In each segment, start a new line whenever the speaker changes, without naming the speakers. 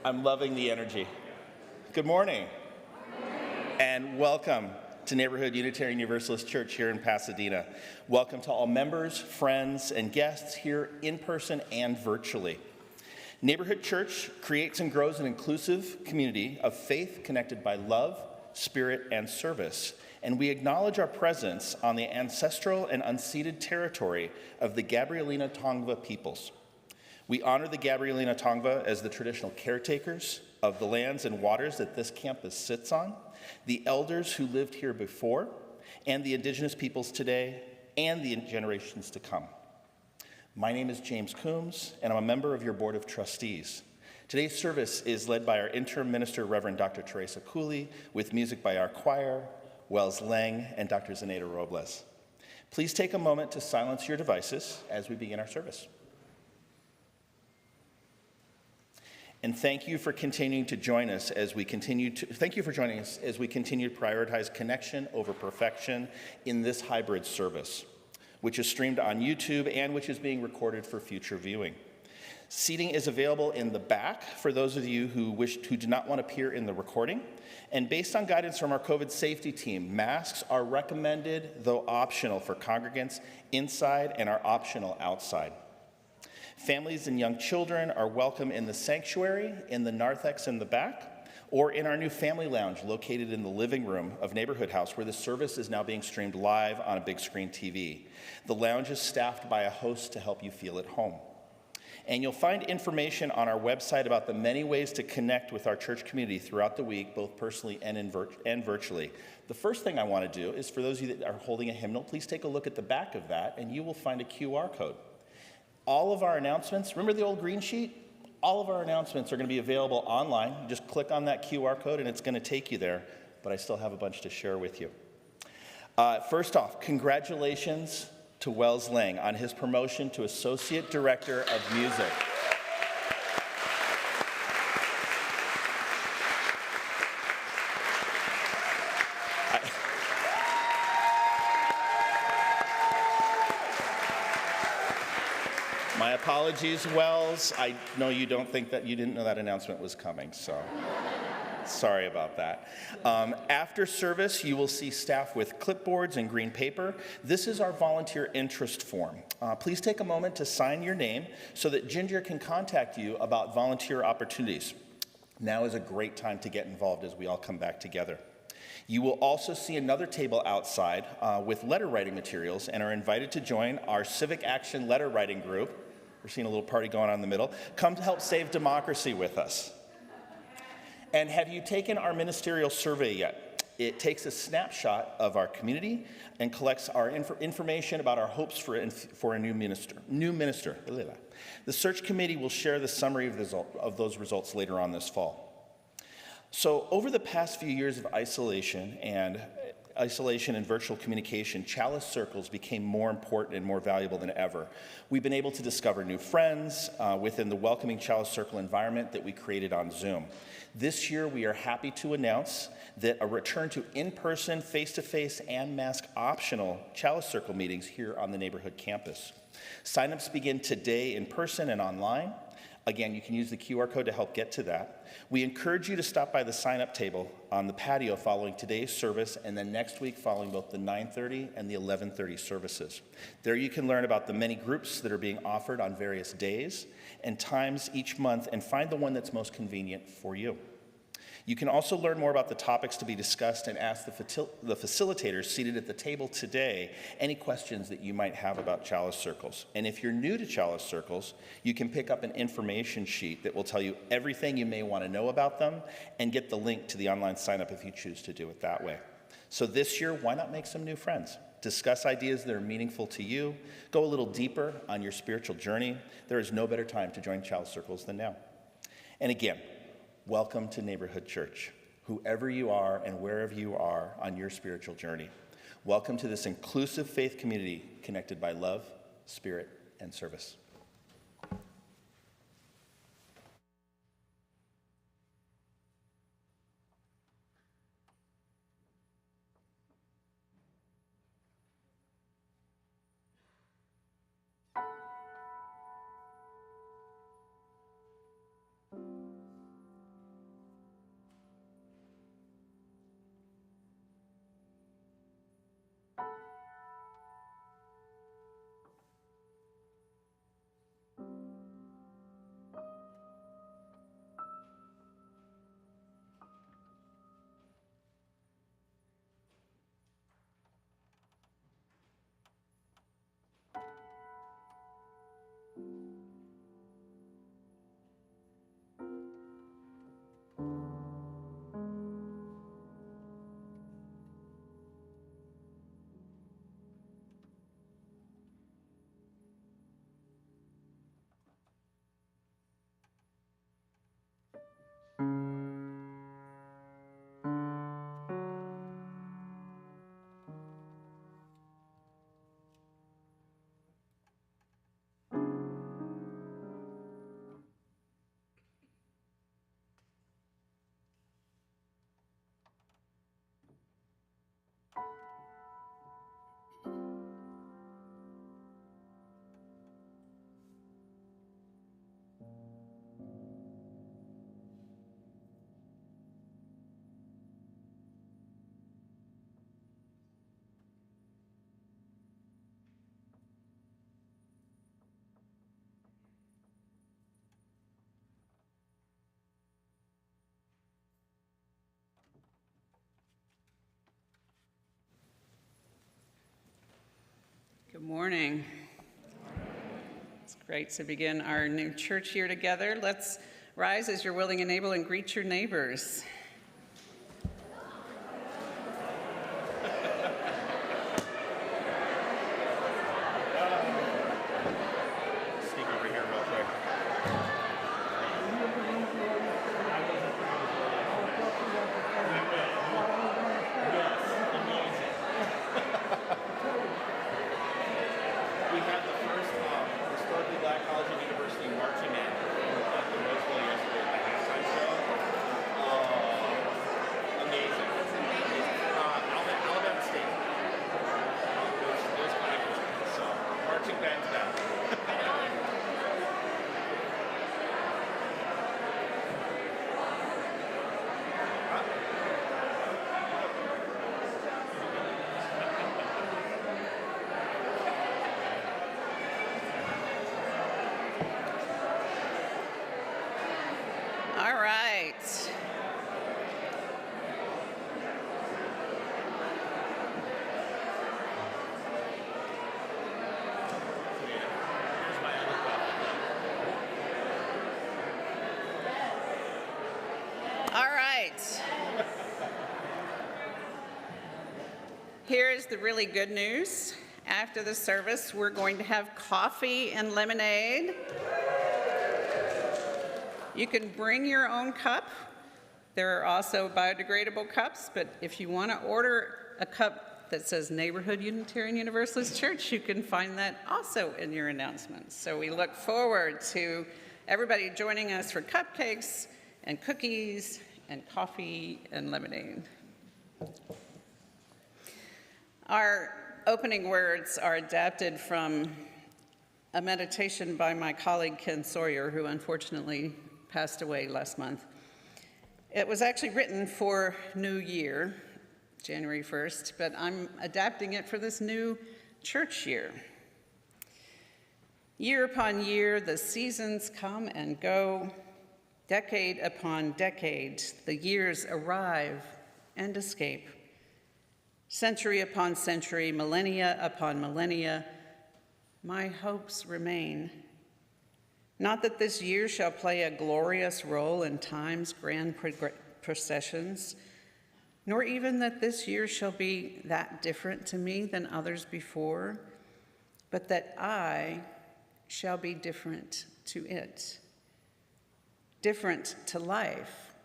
I'm loving the energy. Good morning. And welcome to Neighborhood Unitarian Universalist Church here in Pasadena. Welcome to all members, friends, and guests here in person and virtually. Neighborhood Church creates and grows an inclusive community of faith connected by love, spirit, and service. And we acknowledge our presence on the ancestral and unceded territory of the Gabrielina Tongva peoples. We honor the Gabrielina Tongva as the traditional caretakers of the lands and waters that this campus sits on, the elders who lived here before, and the indigenous peoples today, and the generations to come. My name is James Coombs, and I'm a member of your Board of Trustees. Today's service is led by our interim minister, Reverend Dr. Teresa Cooley, with music by our choir, Wells Lang, and Dr. Zenaida Robles. Please take a moment to silence your devices as we begin our service. And thank you for continuing to join us as we continue to prioritize connection over perfection in this hybrid service, which is streamed on YouTube and which is being recorded for future viewing. Seating is available in the back for those of you who do not want to appear in the recording. And based on guidance from our COVID safety team, masks are recommended, though optional, for congregants inside and are optional outside. Families and young children are welcome in the sanctuary, in the narthex in the back, or in our new family lounge located in the living room of Neighborhood House, where the service is now being streamed live on a big screen TV. The lounge is staffed by a host to help you feel at home. And you'll find information on our website about the many ways to connect with our church community throughout the week, both personally and virtually. The first thing I want to do is, for those of you that are holding a hymnal, please take a look at the back of that, and you will find a QR code. All of our announcements, remember the old green sheet? All of our announcements are going to be available online. Just click on that QR code and it's going to take you there, but I still have a bunch to share with you. First off, congratulations to Wells Lang on his promotion to Associate Director of Music. My apologies, Wells. I know you didn't know that announcement was coming, so sorry about that. After service, you will see staff with clipboards and green paper. This is our volunteer interest form. Please take a moment to sign your name so that Ginger can contact you about volunteer opportunities. Now is a great time to get involved as we all come back together. You will also see another table outside with letter writing materials and are invited to join our Civic Action letter writing group. We're seeing a little party going on in the middle. Come to help save democracy with us. And have you taken our ministerial survey yet? It takes a snapshot of our community and collects our information about our hopes for a new minister. The search committee will share the summary of those results later on this fall. So over the past few years of isolation and virtual communication, chalice circles became more important and more valuable than ever. We've been able to discover new friends within the welcoming chalice circle environment that we created on Zoom. This year, we are happy to announce that a return to in-person, face-to-face, and mask-optional chalice circle meetings here on the neighborhood campus. Sign-ups begin today in person and online. Again, you can use the QR code to help get to that. We encourage you to stop by the sign-up table on the patio following today's service and then next week following both the 9:30 and the 11:30 services. There you can learn about the many groups that are being offered on various days and times each month and find the one that's most convenient for you. You can also learn more about the topics to be discussed and ask the facilitators seated at the table today any questions that you might have about chalice circles. And if you're new to chalice circles, you can pick up an information sheet that will tell you everything you may want to know about them and get the link to the online sign-up if you choose to do it that way. So this year, why not make some new friends? Discuss ideas that are meaningful to you. Go a little deeper on your spiritual journey. There is no better time to join chalice circles than now. And again, welcome to Neighborhood Church, whoever you are and wherever you are on your spiritual journey. Welcome to this inclusive faith community connected by love, spirit, and service.
Morning. It's great to begin our new church year together. Let's rise as you're willing and able and greet your neighbors.
Sneak over here real quick. We had the first historically black college and university marching band at the Roseville yesterday at the halftime show. Amazing. Alabama State. It was kind of cool. So, marching band's down.
All right. All right. Here's the really good news. After the service, we're going to have coffee and lemonade. You can bring your own cup. There are also biodegradable cups, but if you want to order a cup that says Neighborhood Unitarian Universalist Church, you can find that also in your announcements. So we look forward to everybody joining us for cupcakes and cookies and coffee and lemonade. Our opening words are adapted from a meditation by my colleague Ken Sawyer, who unfortunately passed away last month. It was actually written for New Year, January 1st, but I'm adapting it for this new church year. Year upon year, the seasons come and go. Decade upon decade, the years arrive and escape. Century upon century, millennia upon millennia, my hopes remain. Not that this year shall play a glorious role in time's grand processions, nor even that this year shall be that different to me than others before, but that I shall be different to it, different to life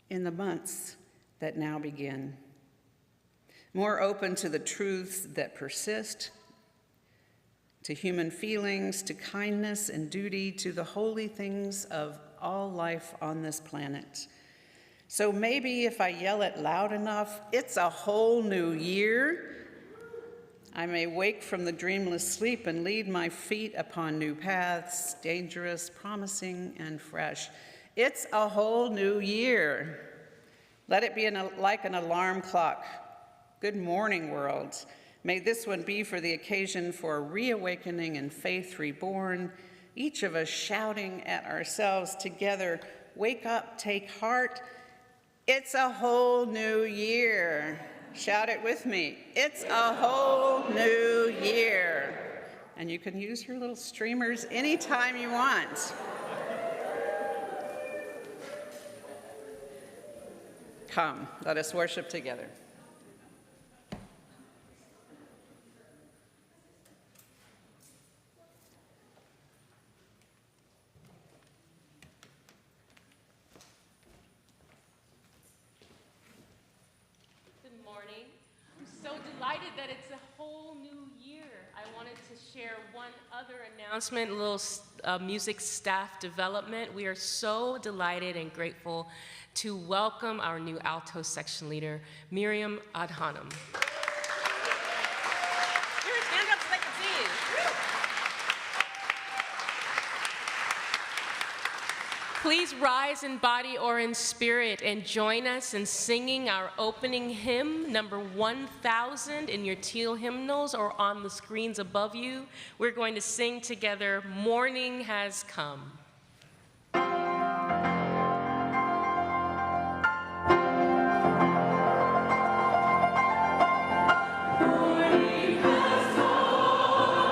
in the months that now begin, more open to the truths that persist, to human feelings, to kindness and duty, to the holy things of all life on this planet. So maybe if I yell it loud enough, it's a whole new year, I may wake from the dreamless sleep and lead my feet upon new paths, dangerous, promising, and fresh. It's a whole new year. Let it be like an alarm clock. Good morning, world. May this one be for the occasion for reawakening and faith reborn, each of us shouting at ourselves together, wake up, take heart. It's a whole new year. Shout it with me. It's a whole new year. And you can use your little streamers anytime you want. Come, let us worship together.
That it's a whole new year. I wanted to share one other announcement, a little music staff development. We are so delighted and grateful to welcome our new alto section leader, Miriam Adhanom. Stand up so they can see you. Please rise in body or in spirit and join us in singing our opening hymn, number 1000, in your teal hymnals or on the screens above you. We're going to sing together, Morning Has Come.
Morning has come.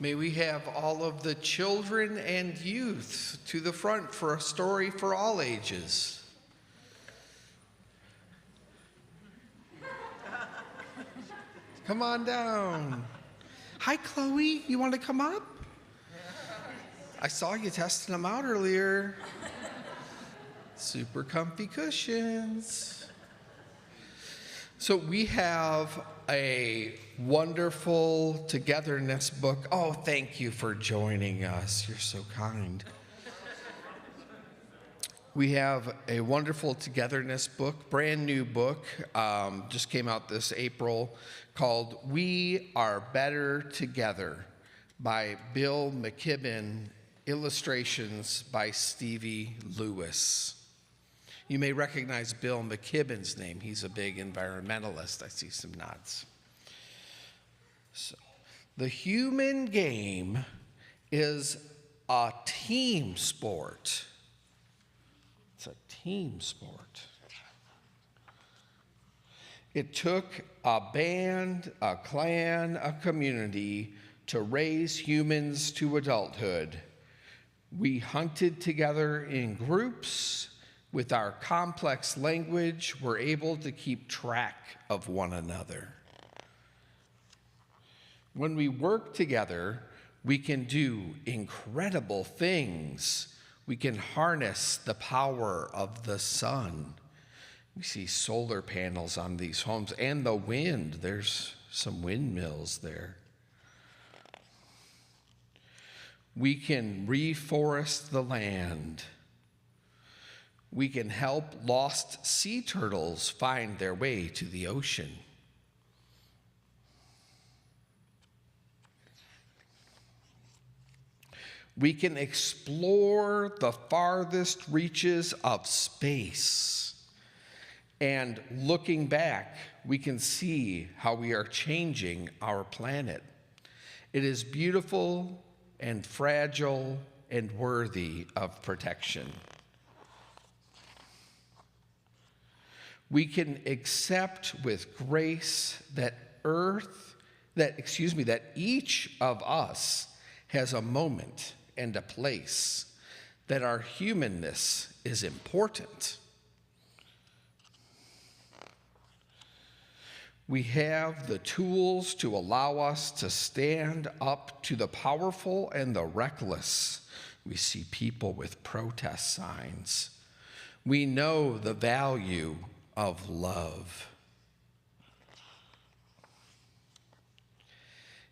May we have all of the children and youth to the front for a story for all ages. Come on down. Hi, Chloe. You want to come up? I saw you testing them out earlier. Super comfy cushions. So we have a wonderful togetherness book. Oh, thank you for joining us. You're so kind. We have a wonderful togetherness book, brand new book, just came out this April, called We Are Better Together by Bill McKibben, illustrations by Stevie Lewis. You may recognize Bill McKibben's name. He's a big environmentalist. I see some nods. So, the human game is a team sport. It's a team sport. It took a band, a clan, a community to raise humans to adulthood. We hunted together in groups. With our complex language, we're able to keep track of one another. When we work together, we can do incredible things. We can harness the power of the sun. We see solar panels on these homes and the wind. There's some windmills there. We can reforest the land. We can help lost sea turtles find their way to the ocean. We can explore the farthest reaches of space. And looking back, we can see how we are changing our planet. It is beautiful and fragile and worthy of protection. We can accept with grace that each of us has a moment and a place, that our humanness is important. We have the tools to allow us to stand up to the powerful and the reckless. We see people with protest signs. We know the value of love.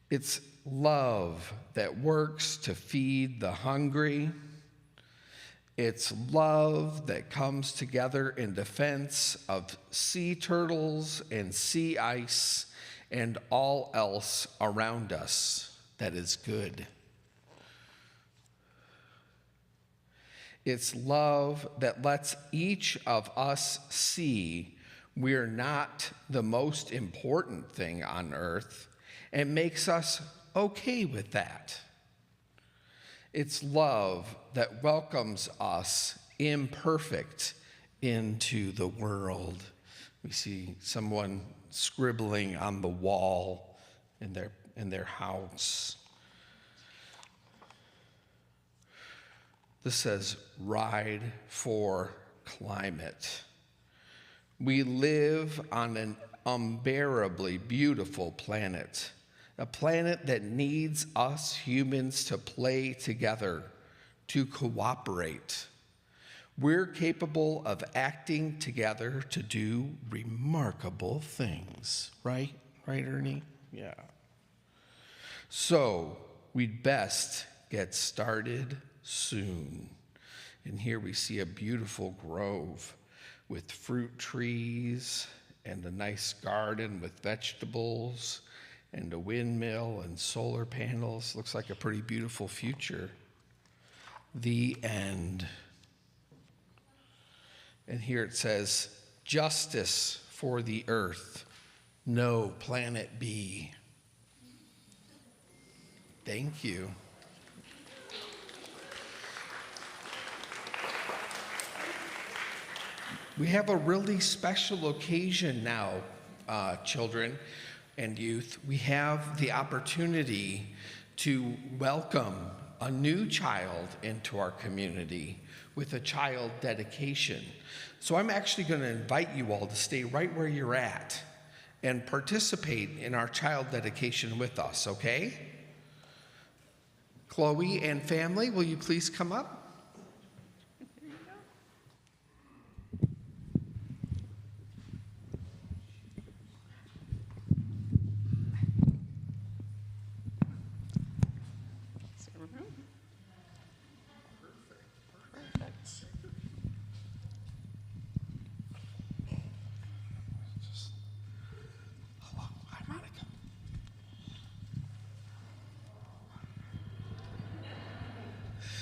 It's love that works to feed the hungry. It's love that comes together in defense of sea turtles and sea ice and all else around us that is good. It's love that lets each of us see we're not the most important thing on earth and makes us okay with that. It's love that welcomes us imperfect into the world. We see someone scribbling on the wall in their house. This says, Ride for Climate. We live on an unbearably beautiful planet, a planet that needs us humans to play together, to cooperate. We're capable of acting together to do remarkable things, right? Right, Ernie? Yeah. So we'd best get started soon. And here we see a beautiful grove with fruit trees and a nice garden with vegetables and a windmill and solar panels. Looks like a pretty beautiful future. The end. And here it says, justice for the earth, no planet B. Thank you. We have a really special occasion now, children and youth. We have the opportunity to welcome a new child into our community with a child dedication. So I'm actually going to invite you all to stay right where you're at and participate in our child dedication with us, okay? Chloe and family, will you please come up?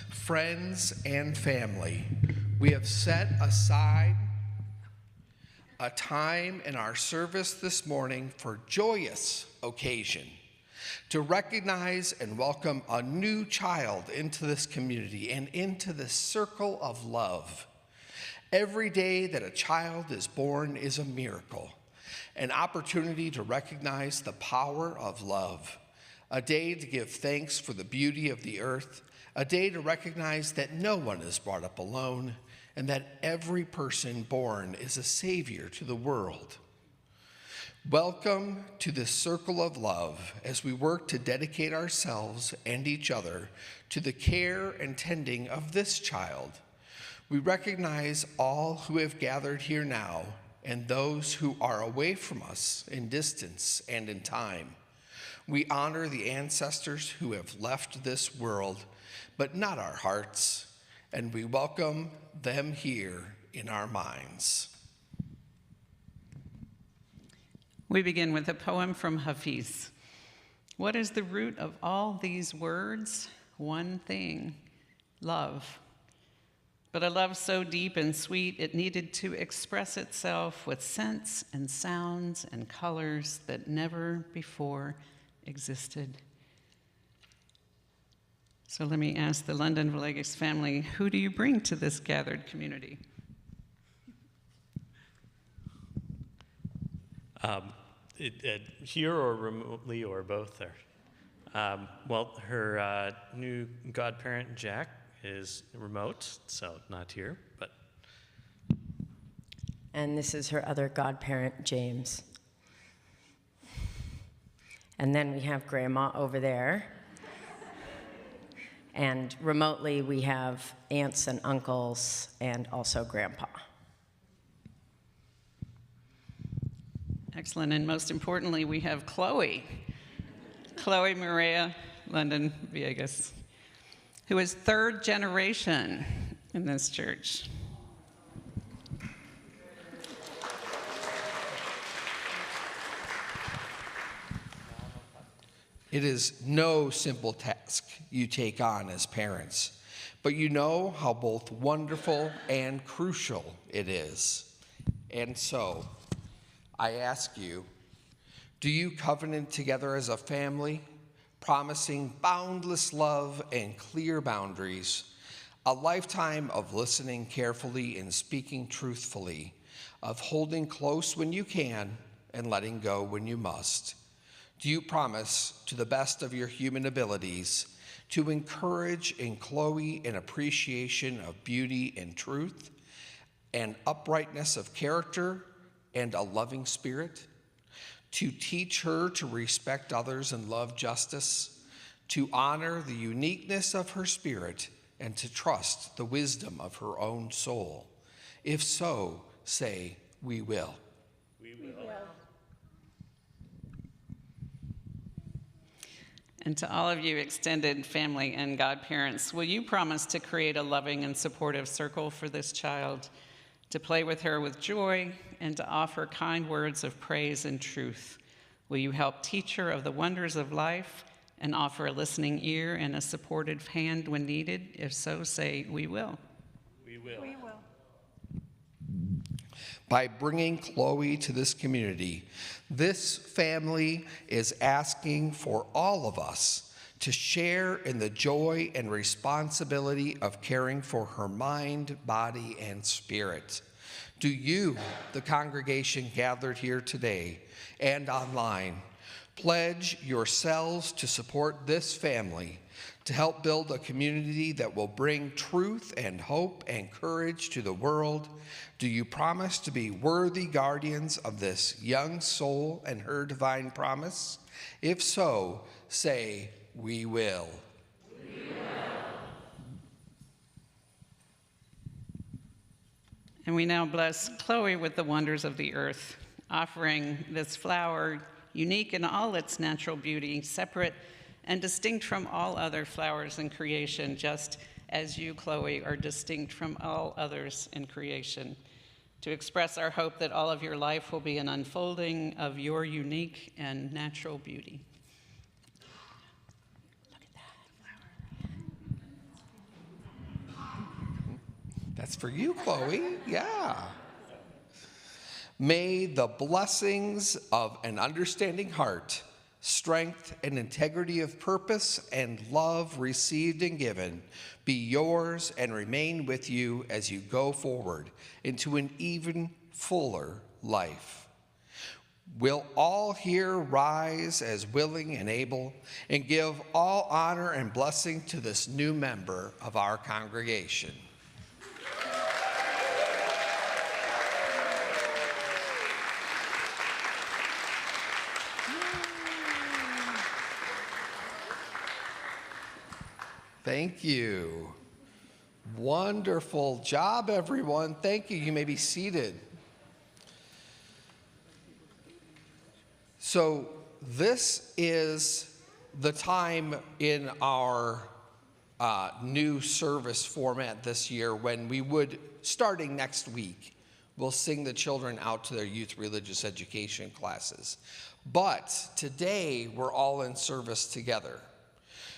Friends and family, we have set aside a time in our service this morning for joyous occasion to recognize and welcome a new child into this community and into this circle of love. Every day that a child is born is a miracle, an opportunity to recognize the power of love, a day to give thanks for the beauty of the earth, a day to recognize that no one is brought up alone and that every person born is a savior to the world. Welcome to this circle of love as we work to dedicate ourselves and each other to the care and tending of this child. We recognize all who have gathered here now and those who are away from us in distance and in time. We honor the ancestors who have left this world, but not our hearts, and we welcome them here in our minds.
We begin with a poem from Hafiz. What is the root of all these words? One thing, love. But a love so deep and sweet, it needed to express itself with scents and sounds and colors that never before existed. So let me ask the London Villegas family, who do you bring to this gathered community?
Here or remotely or both? Well, her new godparent, Jack, is remote, so not here, but.
And this is her other godparent, James. And then we have Grandma over there. And remotely, we have aunts and uncles and also Grandpa.
Excellent, and most importantly, we have Chloe. Chloe Maria London Villegas, who is third generation in this church.
It is no simple task you take on as parents, but you know how both wonderful and crucial it is. And so, I ask you, do you covenant together as a family, promising boundless love and clear boundaries, a lifetime of listening carefully and speaking truthfully, of holding close when you can and letting go when you must? Do you promise, to the best of your human abilities, to encourage in Chloe an appreciation of beauty and truth, and uprightness of character, and a loving spirit? To teach her to respect others and love justice, to honor the uniqueness of her spirit, and to trust the wisdom of her own soul? If so, say, we will.
We will.
And to all of you extended family and godparents, will you promise to create a loving and supportive circle for this child, to play with her with joy, and to offer kind words of praise and truth? Will you help teach her of the wonders of life and offer a listening ear and a supportive hand when needed? If so, say, we will.
We will.
We will.
By bringing Chloe to this community, this family is asking for all of us to share in the joy and responsibility of caring for her mind, body, and spirit. Do you, the congregation gathered here today and online, Pledge yourselves to support this family to help build a community that will bring truth and hope and courage to the world. Do you promise to be worthy guardians of this young soul and her divine promise? If so, say, "We will."
And we now bless Chloe with the wonders of the earth, offering this flower unique in all its natural beauty, separate and distinct from all other flowers in creation, just as you, Chloe, are distinct from all others in creation, to express our hope that all of your life will be an unfolding of your unique and natural beauty.
That's for you, Chloe. Yeah. May the blessings of an understanding heart, strength and integrity of purpose, and love received and given be yours and remain with you as you go forward into an even fuller life. Will all here rise as willing and able and give all honor and blessing to this new member of our congregation? Thank you. Wonderful job, everyone. Thank you. You may be seated. So this is the time in our new service format this year when we would, starting next week, we'll sing the children out to their youth religious education classes. But today, we're all in service together.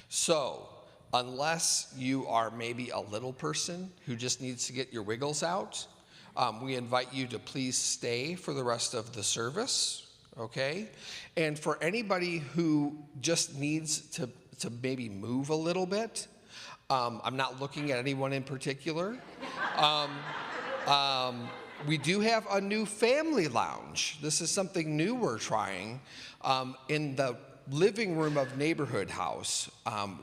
So, unless you are maybe a little person who just needs to get your wiggles out, we invite you to please stay for the rest of the service, okay? And for anybody who just needs to maybe move a little bit, I'm not looking at anyone in particular. We do have a new family lounge. This is something new we're trying. In the living room of Neighborhood House,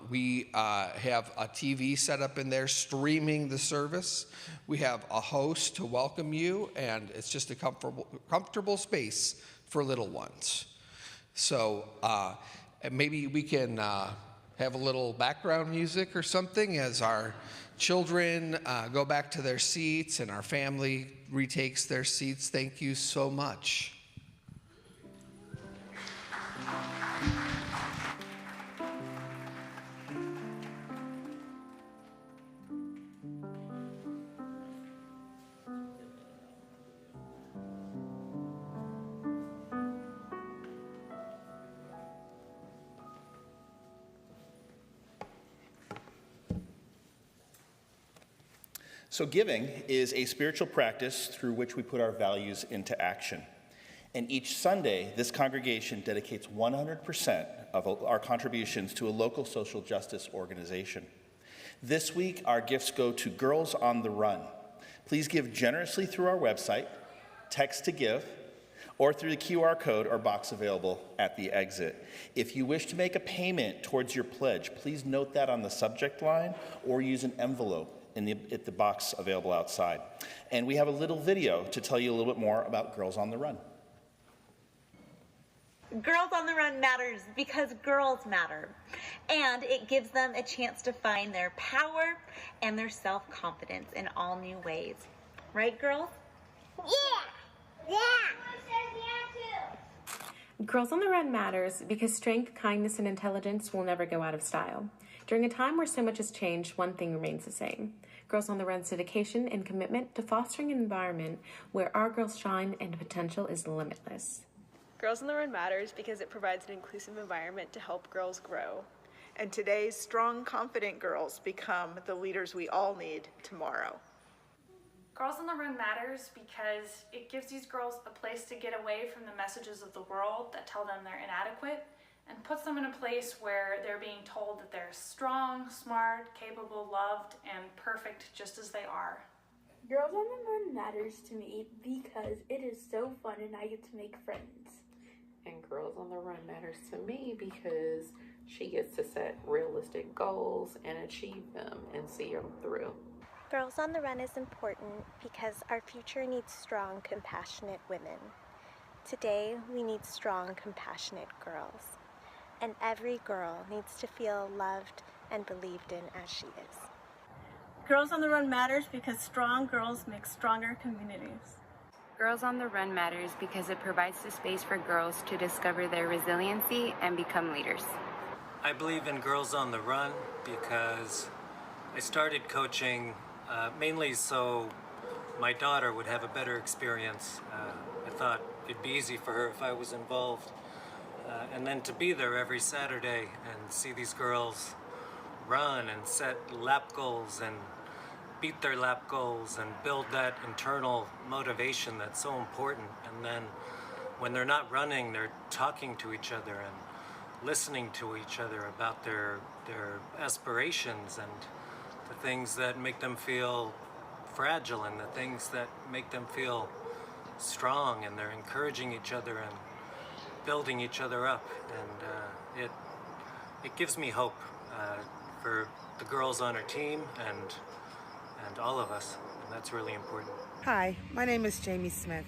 we have a TV set up in there streaming the service. We have a host to welcome you, and it's just a comfortable space for little ones. So maybe we can have a little background music or something as our children go back to their seats and our family retakes their seats. Thank you so much.
So giving is a spiritual practice through which we put our values into action. And each Sunday, this congregation dedicates 100% of our contributions to a local social justice organization. This week, our gifts go to Girls on the Run. Please give generously through our website, text to give, or through the QR code or box available at the exit. If you wish to make a payment towards your pledge, please note that on the subject line or use an envelope at the box available outside. And we have a little video to tell you a little bit more about Girls on the Run.
Girls on the Run matters because girls matter, and it gives them a chance to find their power and their self-confidence in all new ways. Right, girls? Yeah!
Girls on the Run matters because strength, kindness, and intelligence will never go out of style. During a time where so much has changed, one thing remains the same. Girls on the Run's dedication and commitment to fostering an environment where our girls shine and potential is limitless.
Girls on the Run matters because it provides an inclusive environment to help girls grow. And today's strong, confident girls become the leaders we all need tomorrow.
Girls on the Run matters because it gives these girls a place to get away from the messages of the world that tell them they're inadequate and puts them in a place where they're being told that they're strong, smart, capable, loved, and perfect just as they are.
Girls on the Run matters to me because it is so fun and I get to make friends. And Girls on the Run matters to me because she gets to set realistic goals and achieve them and see them through.
Girls on the Run is important because our future needs strong, compassionate women. Today, we need strong, compassionate girls. And every girl needs to feel loved and believed in as she is.
Girls on the Run matters because strong girls make stronger communities.
Girls on the Run matters because it provides the space for girls to discover their resiliency and become leaders.
I believe in Girls on the Run because I started coaching mainly so my daughter would have a better experience. I thought it'd be easy for her if I was involved. And then to be there every Saturday and see these girls run and set lap goals and beat their lap goals and build that internal motivation that's so important. And then when they're not running, they're talking to each other and listening to each other about their aspirations and the things that make them feel fragile and the things that make them feel strong, and they're encouraging each other and building each other up, and it gives me hope for the girls on our team and all of us, and that's really important.
Hi, my name is Jamie Smith.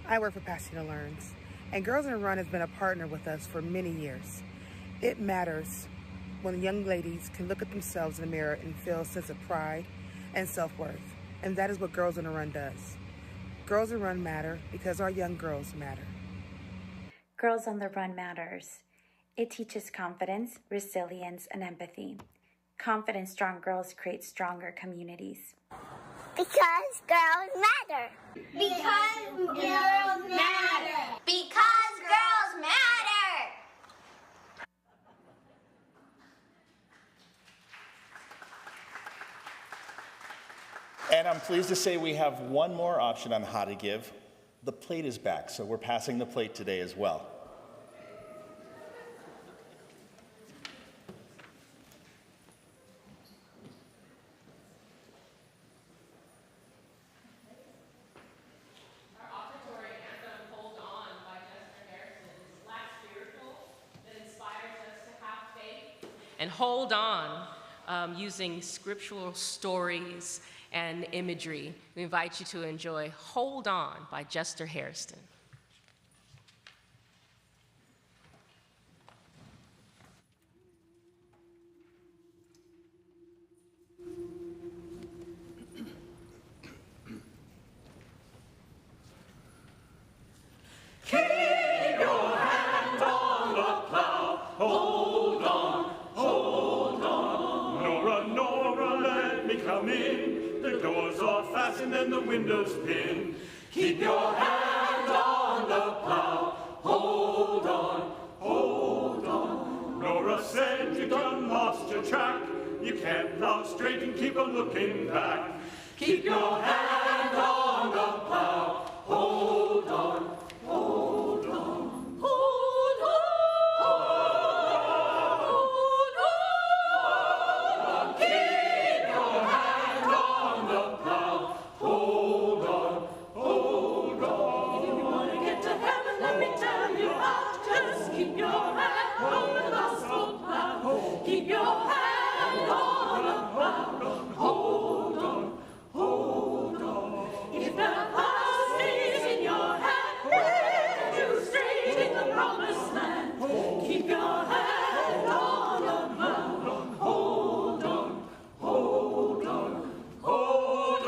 I work for Pasadena Learns, and Girls on the Run has been a partner with us for many years. It matters when young ladies can look at themselves in the mirror and feel a sense of pride and self-worth, and that is what Girls on the Run does. Girls on the Run matter because our young girls matter.
Girls on the Run matters. It teaches confidence, resilience, and empathy. Confident, strong girls create stronger communities.
Because girls matter. Because girls matter. Because girls matter.
And I'm pleased to say we have one more option on how to give. The plate is back, so we're passing the plate today as well.
And hold on, using scriptural stories and imagery. We invite you to enjoy Hold On by Jester Hairston.
Keep your hand on the plow, hold on, hold on. Nora, Nora, let me come in. The doors are fastened and the windows pinned. Keep your hand on the plow, hold on, hold on. Nora said you done lost your track. You can't plow straight and keep on looking back. Keep your hand on the plow, hold on, hold on, hold on, hold on. Keep your hand on the plow, hold on, hold on. If you want to get to heaven, let me tell you how. Just keep your hand on the gospel plow. Keep your hand on the plow, hold on, hold on. If that plow stays in your hand, lead you straight in the promised land. Keep your hand on the plow, hold on, hold on, hold on,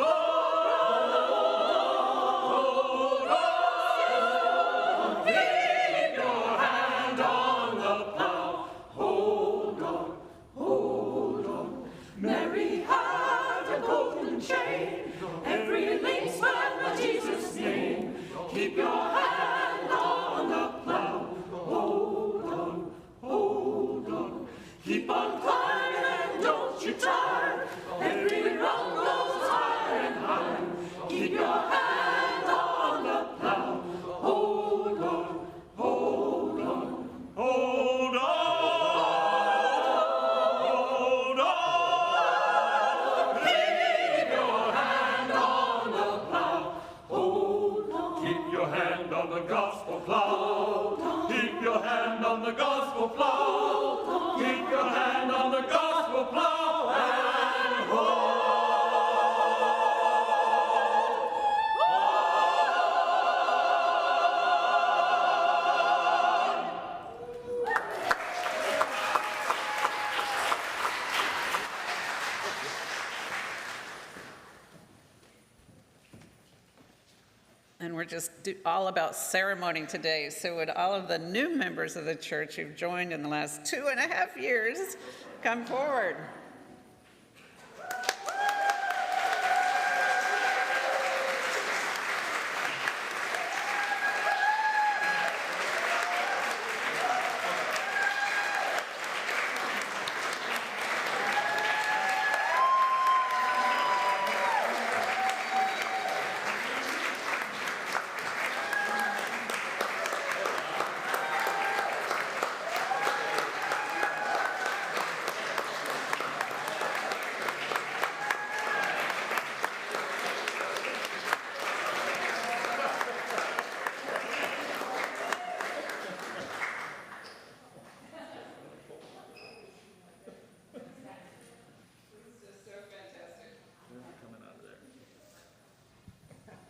hold on. Keep your hand on the plow, hold on, hold on. Mary had a golden chain, every link spanned by Jesus' name. Keep your hand on the plow, hold on, hold on. Keep on climbing and don't you tire, every rung goes higher and higher. Keep your hand on the plow, hold on, hold on, hold on. Hold on. Keep your hand on the plow, hold on. Keep your hand on the gospel plow. Keep
And we're just all about ceremony today. So would all of the new members of the church who've joined in the last 2.5 years come forward?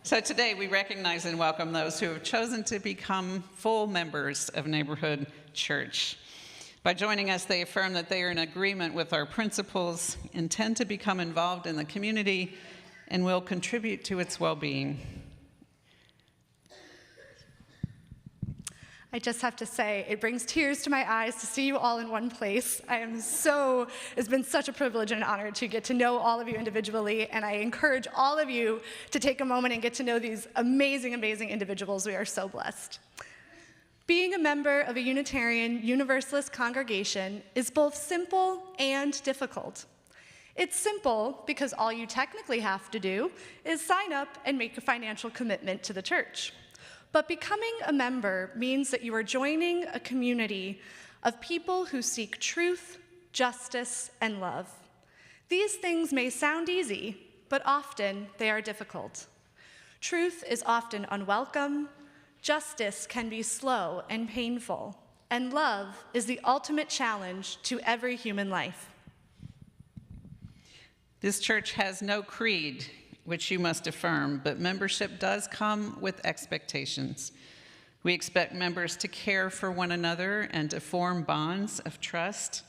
So today we recognize and welcome those who have chosen to become full members of Neighborhood Church. By joining us, they affirm that they are in agreement with our principles, intend to become involved in the community, and will contribute to its well-being.
I just have to say, it brings tears to my eyes to see you all in one place. It's been such a privilege and an honor to get to know all of you individually, and I encourage all of you to take a moment and get to know these amazing, amazing individuals. We are so blessed. Being a member of a Unitarian Universalist congregation is both simple and difficult. It's simple because all you technically have to do is sign up and make a financial commitment to the church. But becoming a member means that you are joining a community of people who seek truth, justice, and love. These things may sound easy, but often they are difficult. Truth is often unwelcome, justice can be slow and painful, and love is the ultimate challenge to every human life.
This church has no creed, which you must affirm, but membership does come with expectations. We expect members to care for one another and to form bonds of trust,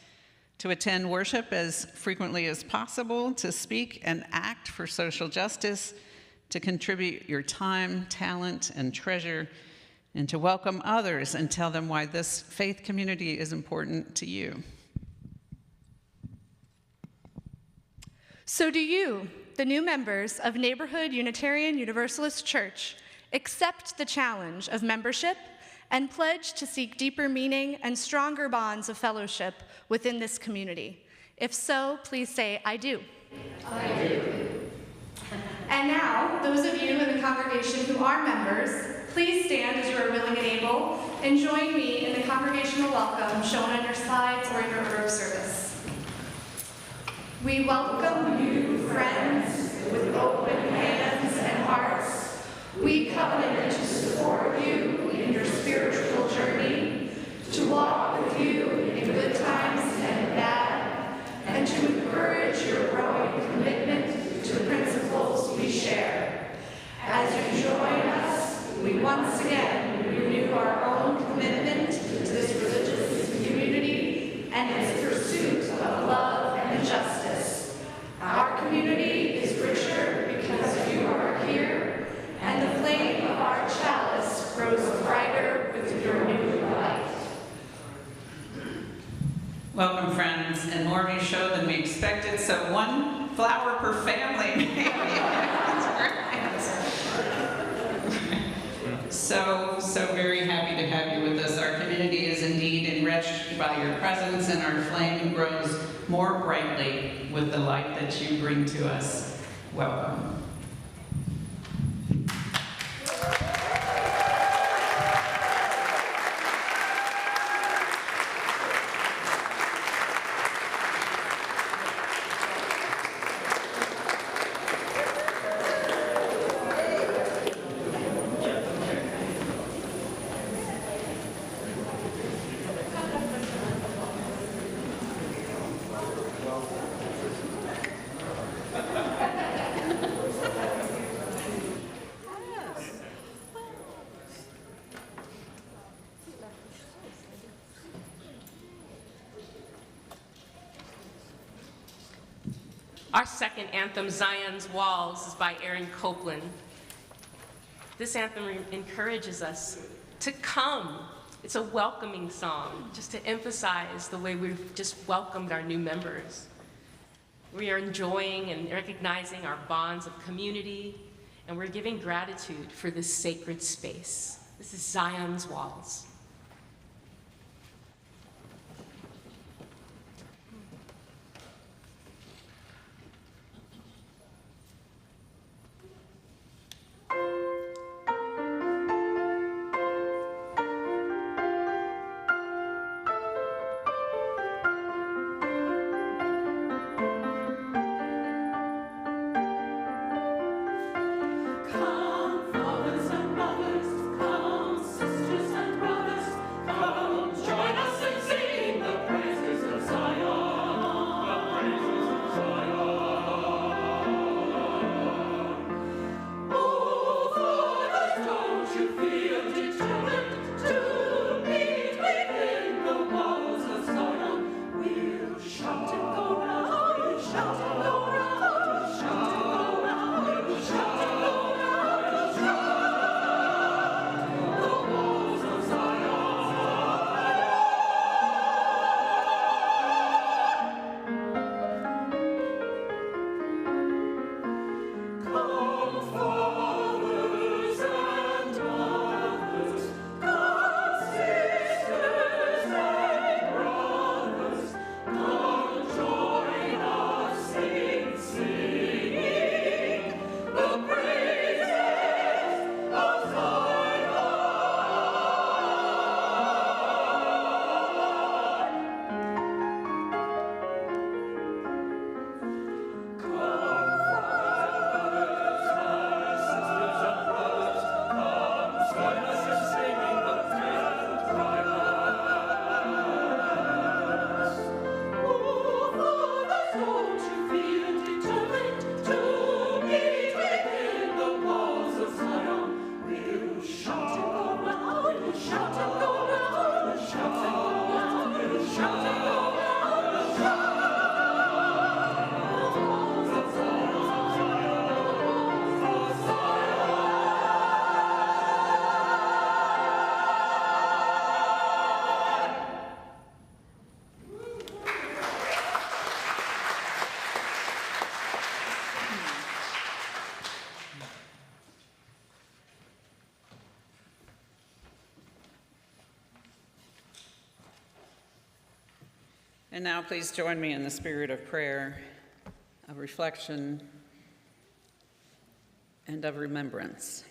to attend worship as frequently as possible, to speak and act for social justice, to contribute your time, talent, and treasure, and to welcome others and tell them why this faith community is important to you.
So do you, the new members of Neighborhood Unitarian Universalist Church, accept the challenge of membership and pledge to seek deeper meaning and stronger bonds of fellowship within this community? If so, please say, I do.
I do.
And now, those of you in the congregation who are members, please stand as you are willing and able, and join me in the congregational welcome shown on your slides or in your order of service. We welcome you, friends, with open hands and hearts. We covenant to support you in your spiritual journey, to walk with you in good times and bad, and to encourage your growing commitment to the principles we share. As you join us, we once again renew our own commitment to this religious community and its pursuit of love and justice. Our community is richer because you are here, and the flame of our chalice grows brighter with your new light.
Welcome, friends, and more of you show than we expected, so one flower per family. So very happy to have you with us. Our community is indeed enriched by your presence, and our flame grows more brightly with the light that you bring to us. Welcome.
Our second anthem, Zion's Walls, is by Aaron Copeland. This anthem encourages us to come. It's a welcoming song, just to emphasize the way we've just welcomed our new members. We are enjoying and recognizing our bonds of community, and we're giving gratitude for this sacred space. This is Zion's Walls.
Come, fathers and mothers, come, sisters and brothers, come, join us and sing the praises of Zion, the praises of Zion. Oh, fathers, don't you feel determined to meet within the walls of Zion? We'll shout and go round, we'll shout and go round, we'll shout and go round, we'll shout and go round, we'll shout the walls of Come, fathers and mothers, come, sisters and brothers, come join us in singing the praises of Zion.
And now please join me in the spirit of prayer, of reflection, and of remembrance.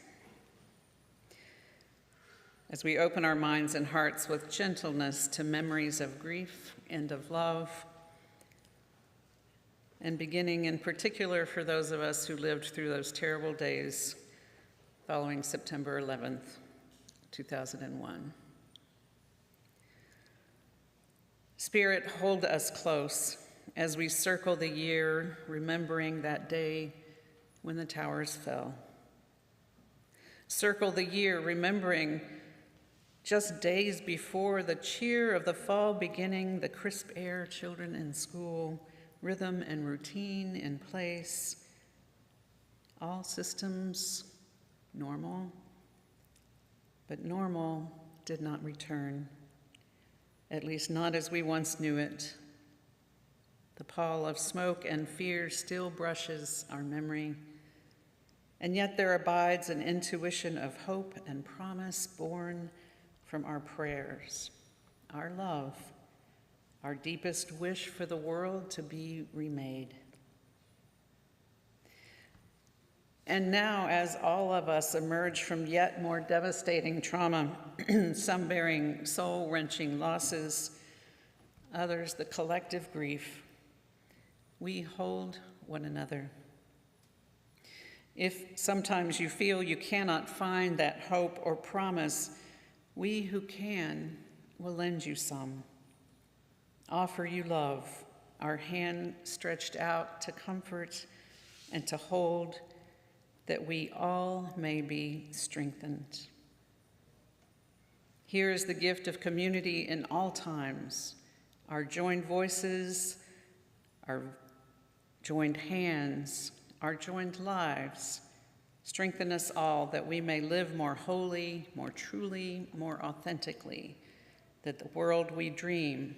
As we open our minds and hearts with gentleness to memories of grief and of love, and beginning in particular for those of us who lived through those terrible days following September 11th, 2001. Spirit, hold us close as we circle the year, remembering that day when the towers fell. Circle the year, remembering just days before the cheer of the fall beginning, the crisp air, children in school, rhythm and routine in place, all systems normal, but normal did not return. At least not as we once knew it. The pall of smoke and fear still brushes our memory, and yet there abides an intuition of hope and promise born from our prayers, our love, our deepest wish for the world to be remade. And now, as all of us emerge from yet more devastating trauma, some bearing soul-wrenching losses, others the collective grief, we hold one another. If sometimes you feel you cannot find that hope or promise, we who can will lend you some, offer you love, our hand stretched out to comfort and to hold, that we all may be strengthened. Here is the gift of community in all times, our joined voices, our joined hands, our joined lives, Strengthen us all that we may live more wholly, more truly, more authentically, that the world we dream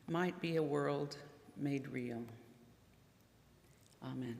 might be a world made real. Amen.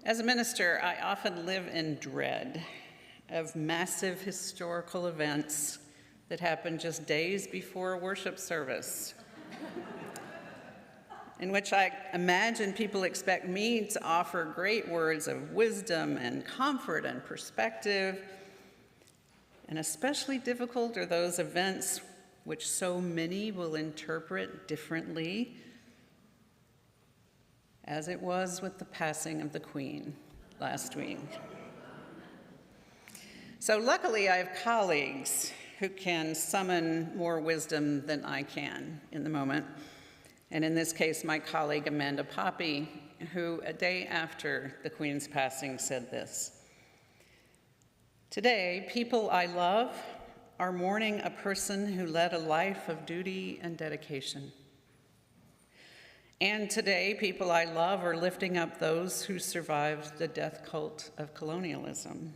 As a minister, I often live in dread of massive historical events that happen just days before a worship service, in which I imagine people expect me to offer great words of wisdom and comfort and perspective. And especially difficult are those events which so many will interpret differently, as it was with the passing of the Queen last week. So luckily, I have colleagues who can summon more wisdom than I can in the moment. And in this case, my colleague Amanda Poppy, who a day after the Queen's passing said this: "Today, people I love are mourning a person who led a life of duty and dedication. And today, people I love are lifting up those who survived the death cult of colonialism.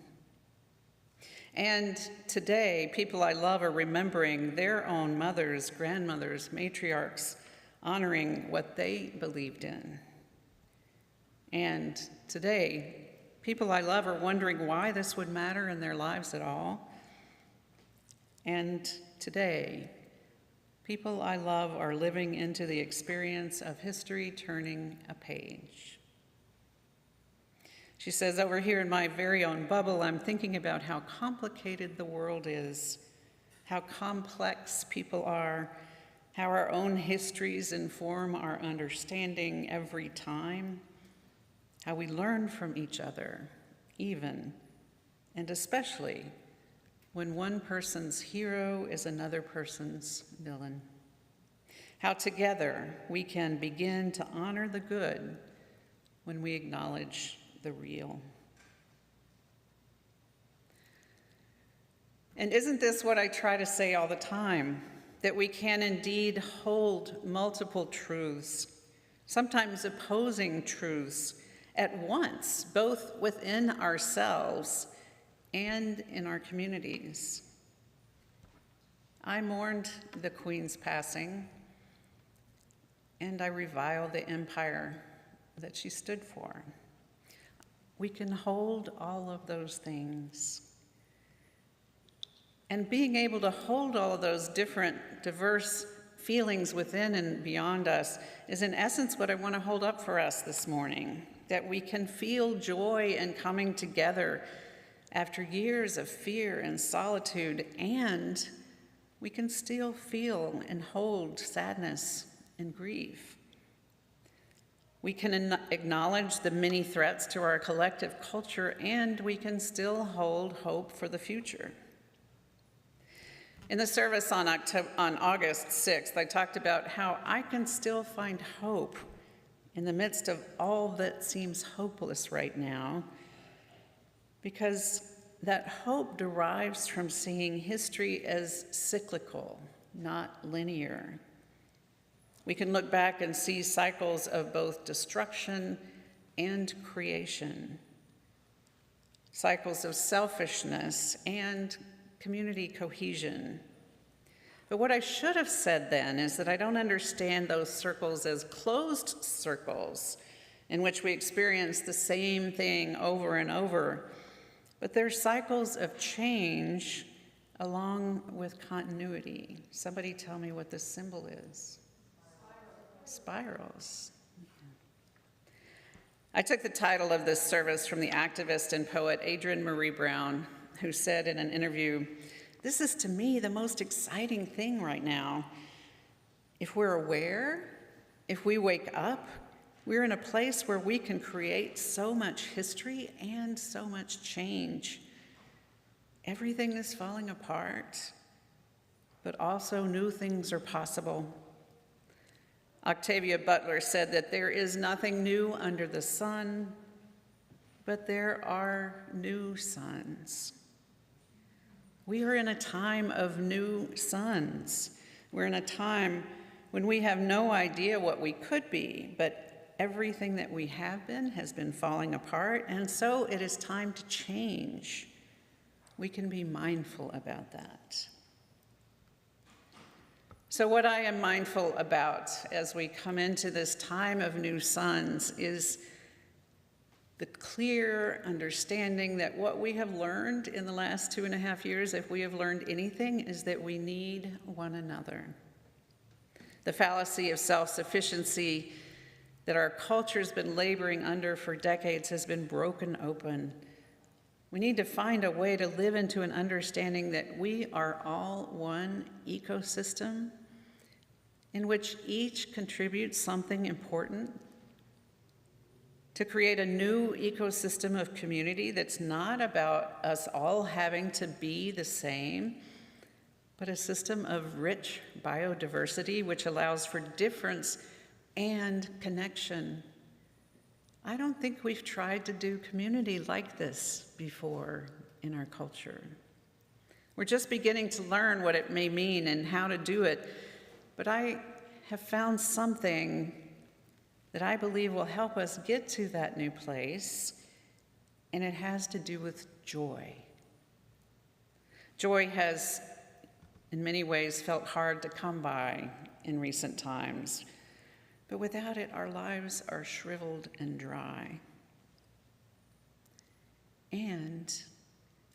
And today, people I love are remembering their own mothers, grandmothers, matriarchs, honoring what they believed in. And today, people I love are wondering why this would matter in their lives at all. And today, people I love are living into the experience of history turning a page." She says, "Over here in my very own bubble, I'm thinking about how complicated the world is, how complex people are, how our own histories inform our understanding every time, how we learn from each other, even and especially when one person's hero is another person's villain. How together we can begin to honor the good when we acknowledge the real." And isn't this what I try to say all the time? That we can indeed hold multiple truths, sometimes opposing truths, at once, both within ourselves and in our communities. I mourned the Queen's passing, and I revile the empire that she stood for. We can hold all of those things. And being able to hold all of those different, diverse feelings within and beyond us is in essence what I want to hold up for us this morning, that we can feel joy in coming together after years of fear and solitude, and we can still feel and hold sadness and grief. We can acknowledge the many threats to our collective culture, and we can still hold hope for the future. In the service on August 6th, I talked about how I can still find hope in the midst of all that seems hopeless right now, because that hope derives from seeing history as cyclical, not linear. We can look back and see cycles of both destruction and creation, cycles of selfishness and community cohesion. But what I should have said then is that I don't understand those circles as closed circles in which we experience the same thing over and over, but they're cycles of change along with continuity. Somebody tell me what this symbol is. Spirals. I took the title of this service from the activist and poet Adrienne Marie Brown, who said in an interview, "This is to me the most exciting thing right now. If we're aware, if we wake up, we're in a place where we can create so much history and so much change. Everything is falling apart, but also new things are possible." Octavia Butler said that there is nothing new under the sun, but there are new suns. We are in a time of new suns. We're in a time when we have no idea what we could be, but everything that we have been has been falling apart, and so it is time to change. We can be mindful about that. So what I am mindful about as we come into this time of new suns is the clear understanding that what we have learned in the last 2.5 years, if we have learned anything, is that we need one another. The fallacy of self-sufficiency that our culture's been laboring under for decades has been broken open. We need to find a way to live into an understanding that we are all one ecosystem in which each contributes something important, to create a new ecosystem of community that's not about us all having to be the same, but a system of rich biodiversity which allows for difference and connection. I don't think we've tried to do community like this before in our culture. We're just beginning to learn what it may mean and how to do it, but I have found something that I believe will help us get to that new place, and it has to do with joy. Joy has, in many ways, felt hard to come by in recent times, but without it, our lives are shriveled and dry. And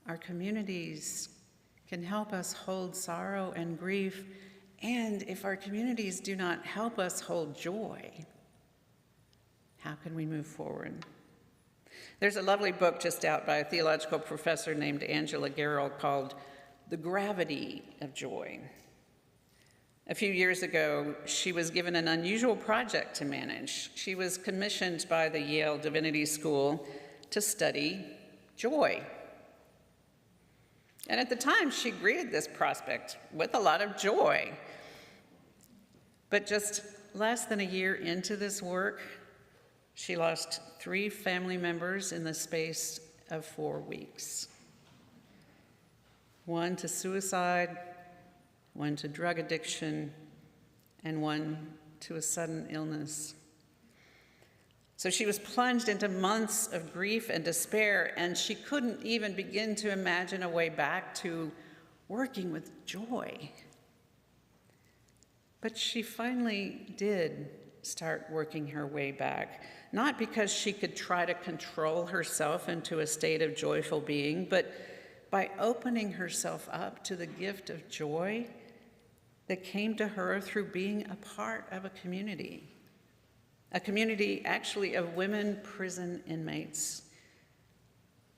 our communities can help us hold sorrow and grief, and if our communities do not help us hold joy, how can we move forward? There's a lovely book just out by a theological professor named Angela Garrell called The Gravity of Joy. A few years ago, she was given an unusual project to manage. She was commissioned by the Yale Divinity School to study joy. And at the time, she greeted this prospect with a lot of joy. But just less than a year into this work, she lost 3 family members in the space of 4 weeks. 1 to suicide, 1 to drug addiction, and 1 to a sudden illness. So she was plunged into months of grief and despair, and she couldn't even begin to imagine a way back to working with joy. But she finally did start working her way back, not because she could try to control herself into a state of joyful being, but by opening herself up to the gift of joy that came to her through being a part of a community actually of women prison inmates,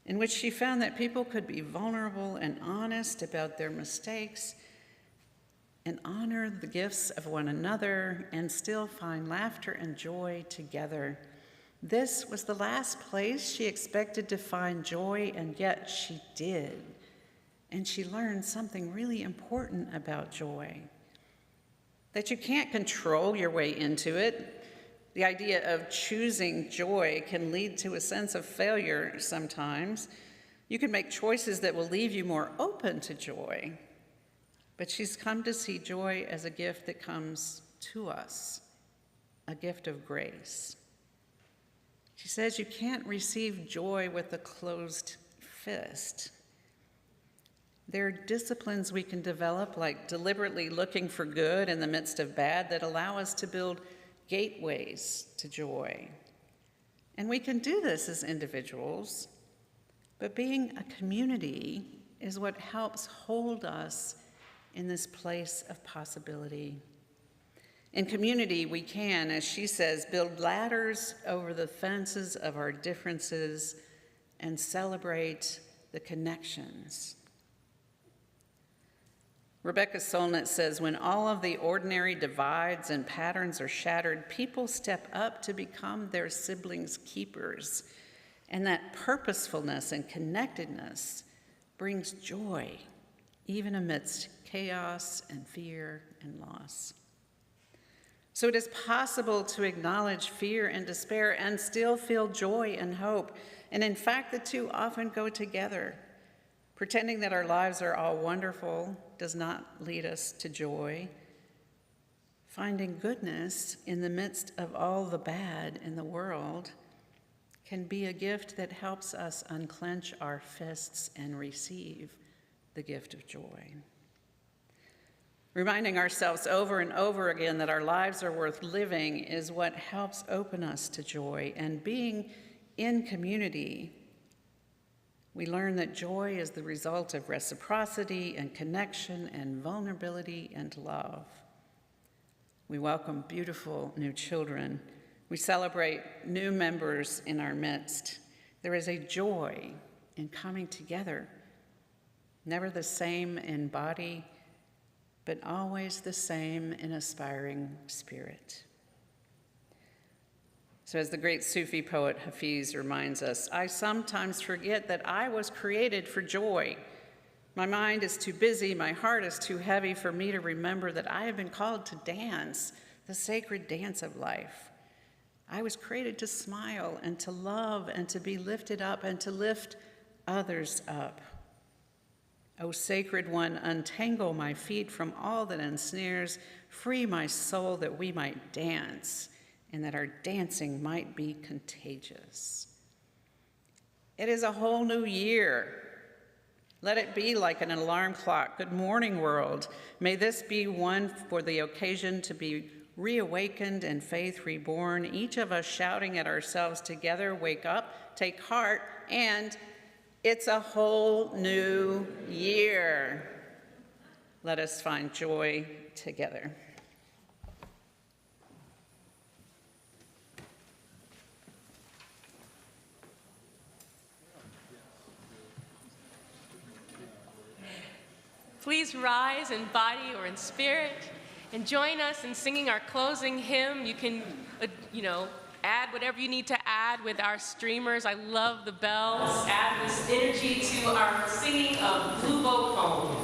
in which she found that people could be vulnerable and honest about their mistakes and honor the gifts of one another and still find laughter and joy together. This was the last place she expected to find joy, and yet she did. And she learned something really important about joy, that you can't control your way into it. The idea of choosing joy can lead to a sense of failure sometimes. You can make choices that will leave you more open to joy. But she's come to see joy as a gift that comes to us, a gift of grace. She says you can't receive joy with a closed fist. There are disciplines we can develop, like deliberately looking for good in the midst of bad, that allow us to build gateways to joy. And we can do this as individuals, but being a community is what helps hold us in this place of possibility. In community, we can, as she says, build ladders over the fences of our differences and celebrate the connections. Rebecca Solnit says, when all of the ordinary divides and patterns are shattered, people step up to become their siblings' keepers. And that purposefulness and connectedness brings joy, even amidst chaos and fear and loss. So it is possible to acknowledge fear and despair and still feel joy and hope. And in fact, the two often go together. Pretending that our lives are all wonderful does not lead us to joy. Finding goodness in the midst of all the bad in the world can be a gift that helps us unclench our fists and receive the gift of joy. Reminding ourselves over and over again that our lives are worth living is what helps open us to joy. And being in community, we learn that joy is the result of reciprocity and connection and vulnerability and love. We welcome beautiful new children. We celebrate new members in our midst. There is a joy in coming together, never the same in body, but always the same in aspiring spirit. So as the great Sufi poet Hafiz reminds us, I sometimes forget that I was created for joy. My mind is too busy, my heart is too heavy for me to remember that I have been called to dance, the sacred dance of life. I was created to smile and to love and to be lifted up and to lift others up. O sacred one, untangle my feet from all that ensnares, free my soul that we might dance, and that our dancing might be contagious. It is a whole new year. Let it be like an alarm clock. Good morning, world. May this be one for the occasion to be reawakened and faith reborn, each of us shouting at ourselves together, wake up, take heart, and it's a whole new year. Let us find joy together.
Please rise in body or in spirit and join us in singing our closing hymn. You can, add whatever you need to add with our streamers. I love the bells. Add this energy to our singing of Blue Boat Home.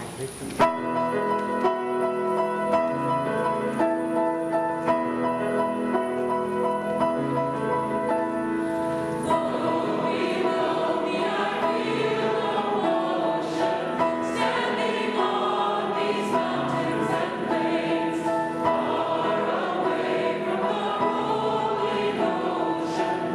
Ocean.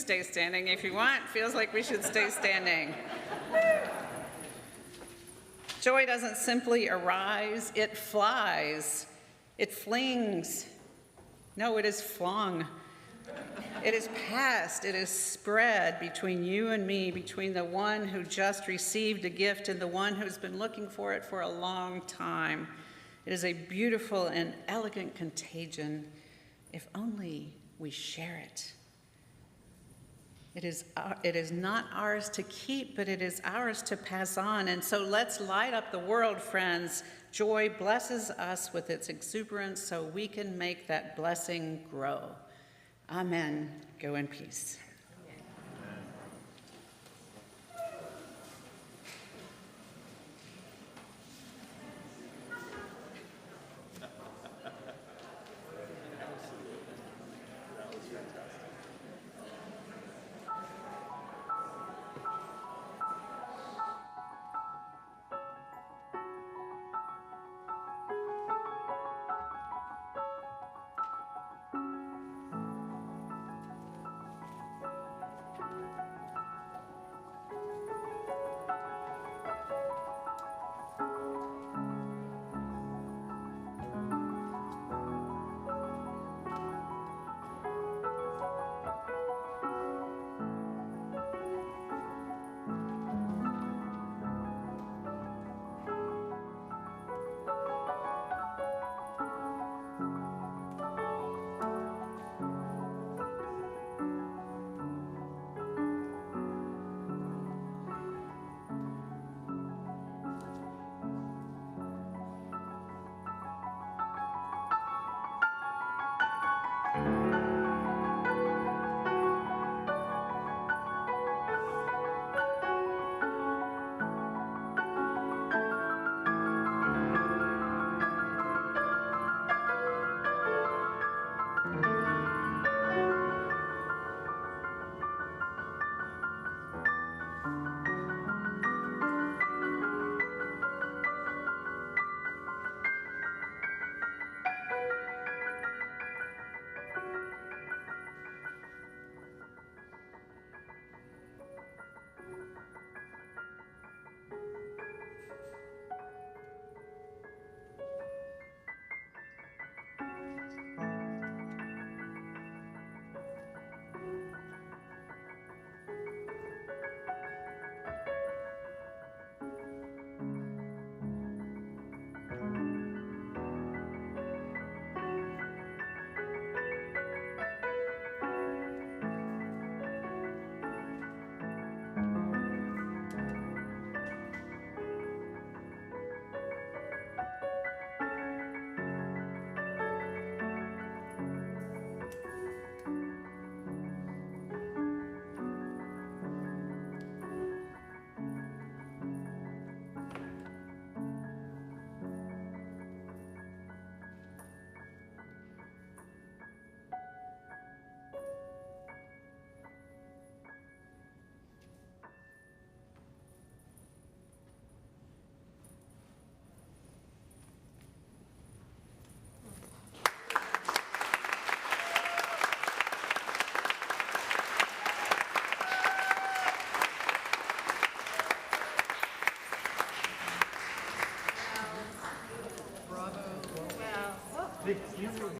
stay standing if you want. Feels like we should stay standing. Joy doesn't simply arise, it flies. It flings. No, it is flung. It is passed, it is spread between you and me, between the one who just received a gift and the one who's been looking for it for a long time. It is a beautiful and elegant contagion, if only we share it. It is not ours to keep, but it is ours to pass on. And so let's light up the world, friends. Joy blesses us with its exuberance so we can make that blessing grow. Amen. Go in peace.